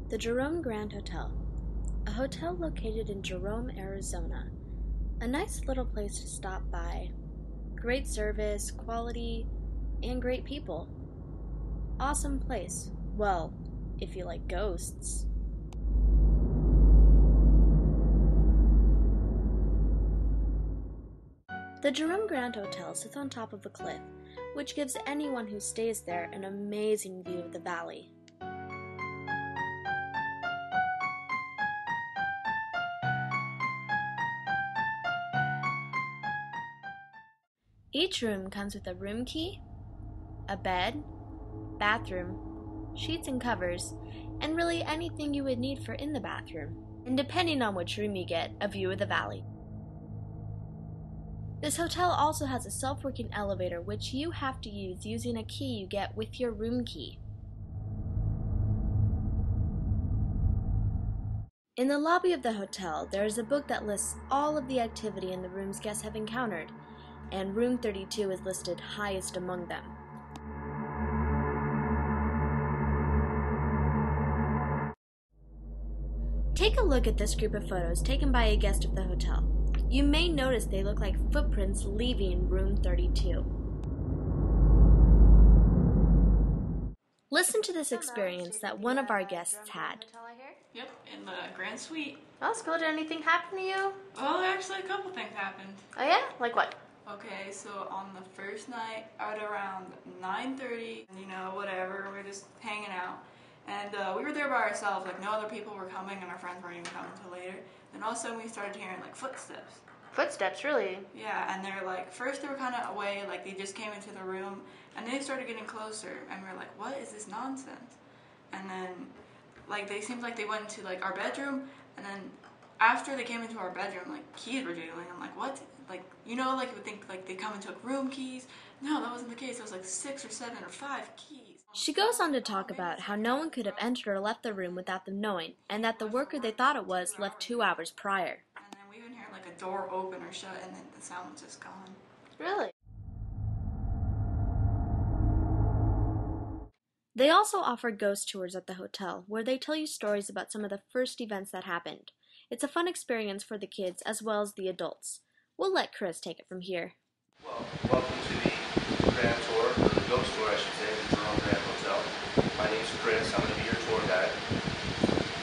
The Jerome Grand Hotel, a hotel located in Jerome, Arizona. A nice little place to stop by. Great service, quality, and great people. Awesome place. Well, if you like ghosts. The Jerome Grand Hotel sits on top of a cliff, which gives anyone who stays there an amazing view of the valley. Each room comes with a room key, a bed, bathroom, sheets and covers, and really anything you would need for in the bathroom, and depending on which room you get, a view of the valley. This hotel also has a self-working elevator which you have to use using a key you get with your room key. In the lobby of the hotel, there is a book that lists all of the activity in the rooms guests have encountered, and room 32 is listed highest among them. Take a look at this group of photos taken by a guest of the hotel. You may notice they look like footprints leaving room 32. Listen to this experience that one of our guests had. Yep, in the Grand Suite. Oh, that's cool. Did anything happen to you? Well, actually a couple things happened. Oh yeah? Like what? Okay, so on the first night, at around 9:30, whatever, we were just hanging out. And we were there by ourselves, like no other people were coming and our friends weren't even coming until later. And all of a sudden we started hearing like footsteps. Footsteps, really? Yeah, and they're like, first they were kind of away, like they just came into the room, and they started getting closer, and we were like, what is this nonsense? And then, like, they seemed like they went into like our bedroom, and then after they came into our bedroom, like keys were jiggling. I'm like, what? Like, you would think like they come and took room keys. No, that wasn't the case. It was like 6 or 7 or 5 keys. She goes on to talk about how no one could have entered or left the room without them knowing, and that the worker they thought it was left 2 hours prior. And then we even heard like a door open or shut, and then the sound was just gone. Really? They also offer ghost tours at the hotel, where they tell you stories about some of the first events that happened. It's a fun experience for the kids as well as the adults. We'll let Chris take it from here. Well, welcome to the grand tour, or the ghost tour I should say, of the Jerome Grand Hotel. My name's Chris, I'm going to be your tour guide.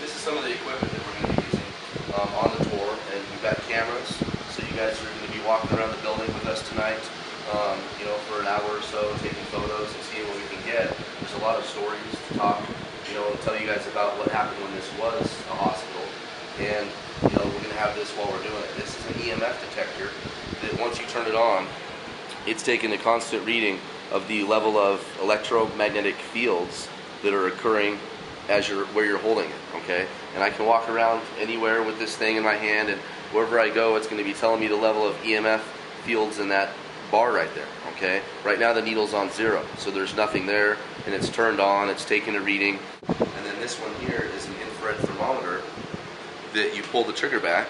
This is some of the equipment that we're going to be using on the tour, and we've got cameras, so you guys are going to be walking around the building with us tonight, for an hour or so, taking photos and seeing what we can get. There's a lot of stories to talk, and tell you guys about what happened when this was a hospital, and we're going to have this while we're doing it. This is an EMF detector that once you turn it on, it's taking a constant reading of the level of electromagnetic fields that are occurring where you're holding it, okay? And I can walk around anywhere with this thing in my hand, and wherever I go, it's going to be telling me the level of EMF fields in that bar right there, okay? Right now the needle's on 0, so there's nothing there, and it's turned on, it's taking a reading. And then this one here is an infrared thermometer that you pull the trigger back,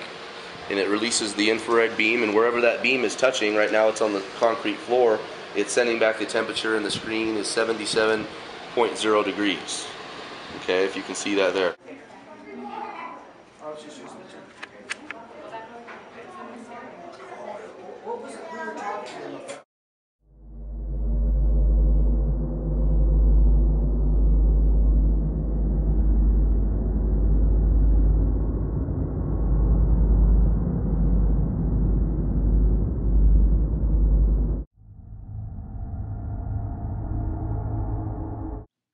and it releases the infrared beam, and wherever that beam is touching, right now it's on the concrete floor, it's sending back the temperature, and the screen is 77.0 degrees. Okay, if you can see that there.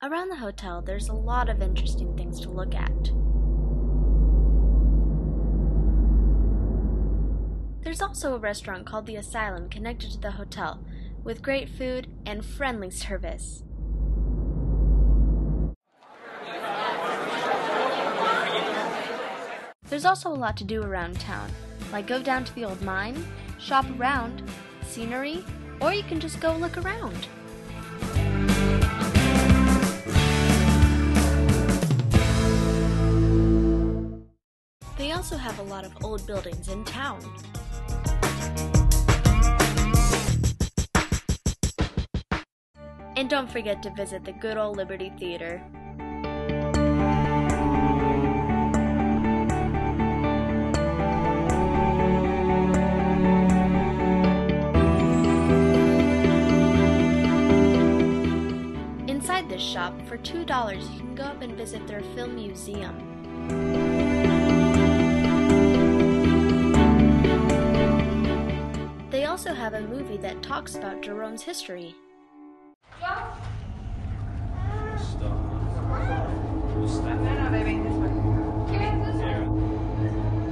Around the hotel, there's a lot of interesting things to look at. There's also a restaurant called The Asylum connected to the hotel, with great food and friendly service. There's also a lot to do around town, like go down to the old mine, shop around, scenery, or you can just go look around. They also have a lot of old buildings in town. And don't forget to visit the good old Liberty Theater. $2, you can go up and visit their film museum. They also have a movie that talks about Jerome's history.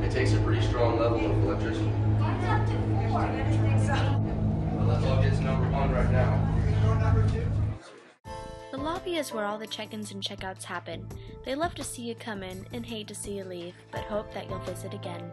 It takes a pretty strong level of electricity. Well, let's all get to number 1 right now. The lobby is where all the check-ins and check-outs happen. They love to see you come in and hate to see you leave, but hope that you'll visit again.